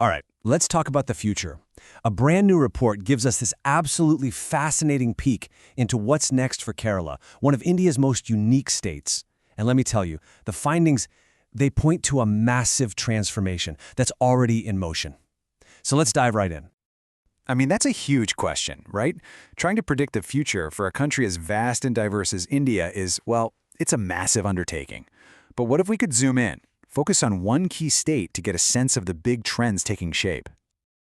All right, let's talk about the future. A brand new report gives us this absolutely fascinating peek into what's next for Kerala, one of India's most unique states. And let me tell you, the findings, they point to a massive transformation that's already in motion. So let's dive right in. I mean, that's a huge question, right? Trying to predict the future for a country as vast and diverse as India is, well, it's a massive undertaking. But what if we could zoom in, focus on one key state to get a sense of the big trends taking shape?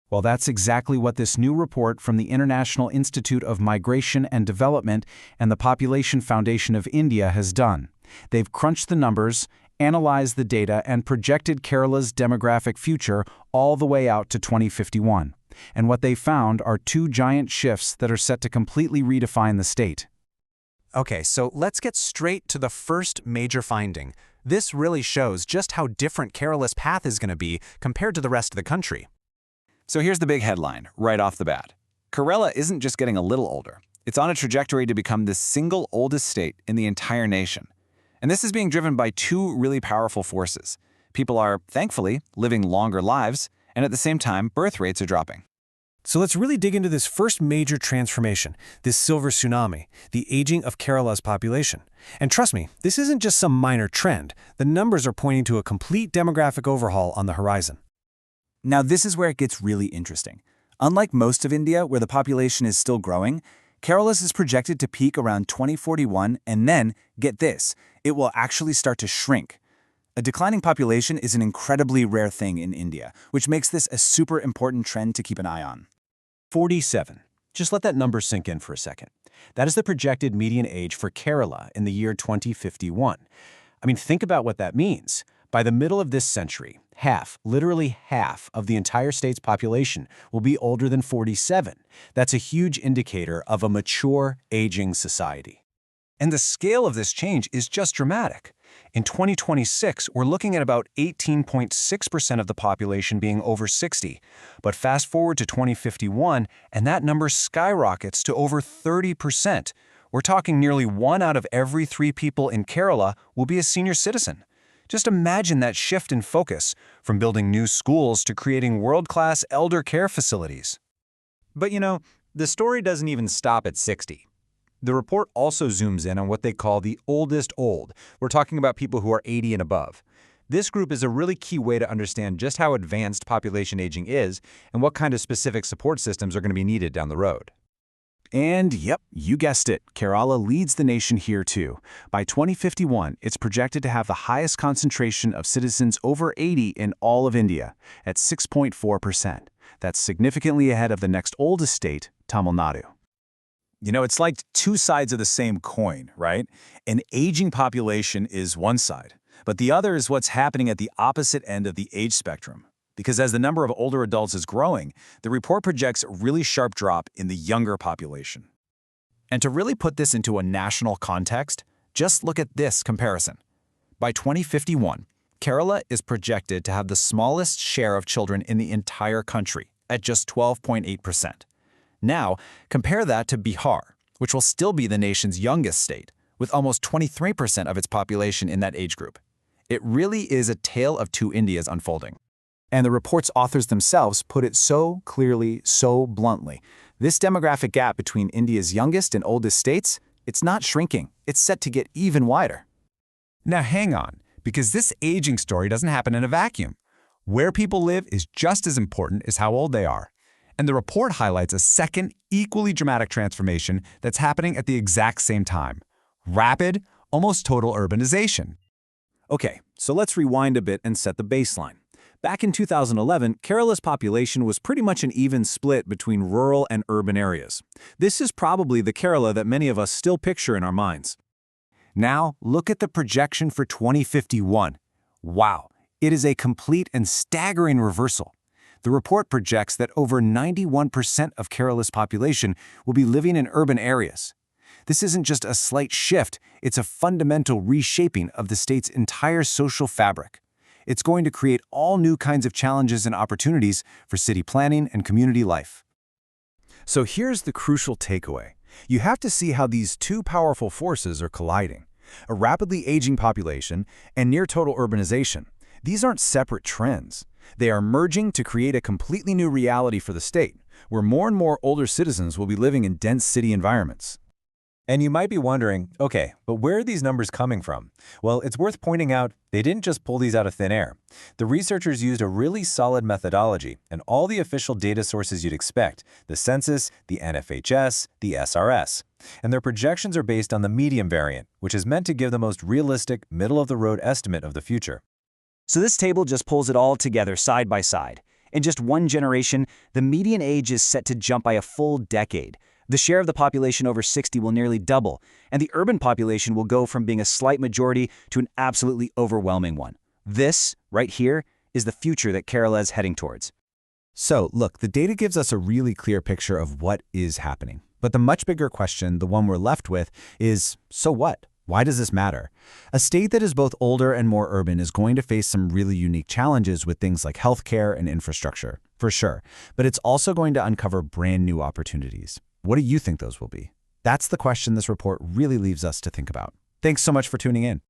Well, that's exactly what this new report from the International Institute of Migration and Development and the Population Foundation of India has done. They've crunched the numbers, analyzed the data, and projected Kerala's demographic future all the way out to 2051. And what they found are two giant shifts that are set to completely redefine the state. Okay, so let's get straight to the first major finding. This really shows just how different Kerala's path is going to be compared to the rest of the country. So here's the big headline, right off the bat. Kerala isn't just getting a little older. It's on a trajectory to become the single oldest state in the entire nation. And this is being driven by two really powerful forces. People are, thankfully, living longer lives, and at the same time, birth rates are dropping. So let's really dig into this first major transformation, this silver tsunami, the aging of Kerala's population. And trust me, this isn't just some minor trend. The numbers are pointing to a complete demographic overhaul on the horizon. Now, this is where it gets really interesting. Unlike most of India, where the population is still growing, Kerala's is projected to peak around 2041, and then, get this, it will actually start to shrink. A declining population is an incredibly rare thing in India, which makes this a super important trend to keep an eye on. 47. Just let that number sink in for a second. That is the projected median age for Kerala in the year 2051. I mean, think about what that means. By the middle of this century, literally half of the entire state's population will be older than 47. That's a huge indicator of a mature, aging society. And the scale of this change is just dramatic. In 2026, we're looking at about 18.6% of the population being over 60. But fast forward to 2051, and that number skyrockets to over 30%. We're talking nearly 1 out of every 3 people in Kerala will be a senior citizen. Just imagine that shift in focus, from building new schools to creating world-class elder care facilities. But the story doesn't even stop at 60. The report also zooms in on what they call the oldest old. We're talking about people who are 80 and above. This group is a really key way to understand just how advanced population aging is and what kind of specific support systems are going to be needed down the road. And yep, you guessed it, Kerala leads the nation here too. By 2051, it's projected to have the highest concentration of citizens over 80 in all of India, at 6.4%. That's significantly ahead of the next oldest state, Tamil Nadu. You know, it's like two sides of the same coin, right? An aging population is one side, but the other is what's happening at the opposite end of the age spectrum. Because as the number of older adults is growing, the report projects a really sharp drop in the younger population. And to really put this into a national context, just look at this comparison. By 2051, Kerala is projected to have the smallest share of children in the entire country, at just 12.8%. Now, compare that to Bihar, which will still be the nation's youngest state, with almost 23% of its population in that age group. It really is a tale of two Indias unfolding. And the report's authors themselves put it so clearly, so bluntly. This demographic gap between India's youngest and oldest states, it's not shrinking. It's set to get even wider. Now hang on, because this aging story doesn't happen in a vacuum. Where people live is just as important as how old they are. And the report highlights a second, equally dramatic transformation that's happening at the exact same time. Rapid, almost total urbanization. Okay, so let's rewind a bit and set the baseline. Back in 2011, Kerala's population was pretty much an even split between rural and urban areas. This is probably the Kerala that many of us still picture in our minds. Now, look at the projection for 2051. Wow, it is a complete and staggering reversal. The report projects that over 91% of Kerala's population will be living in urban areas. This isn't just a slight shift, it's a fundamental reshaping of the state's entire social fabric. It's going to create all new kinds of challenges and opportunities for city planning and community life. So here's the crucial takeaway. You have to see how these two powerful forces are colliding. A rapidly aging population and near-total urbanization. These aren't separate trends. They are merging to create a completely new reality for the state, where more and more older citizens will be living in dense city environments. And you might be wondering, okay, but where are these numbers coming from? Well, it's worth pointing out they didn't just pull these out of thin air. The researchers used a really solid methodology and all the official data sources you'd expect, the census, the NFHS, the SRS. And their projections are based on the median variant, which is meant to give the most realistic, middle-of-the-road estimate of the future. So this table just pulls it all together side by side. In just one generation, the median age is set to jump by a full decade. The share of the population over 60 will nearly double, and the urban population will go from being a slight majority to an absolutely overwhelming one. This, right here, is the future that Kerala is heading towards. So, look, the data gives us a really clear picture of what is happening. But the much bigger question, the one we're left with, is, so what? Why does this matter? A state that is both older and more urban is going to face some really unique challenges with things like healthcare and infrastructure, for sure. But it's also going to uncover brand new opportunities. What do you think those will be? That's the question this report really leaves us to think about. Thanks so much for tuning in.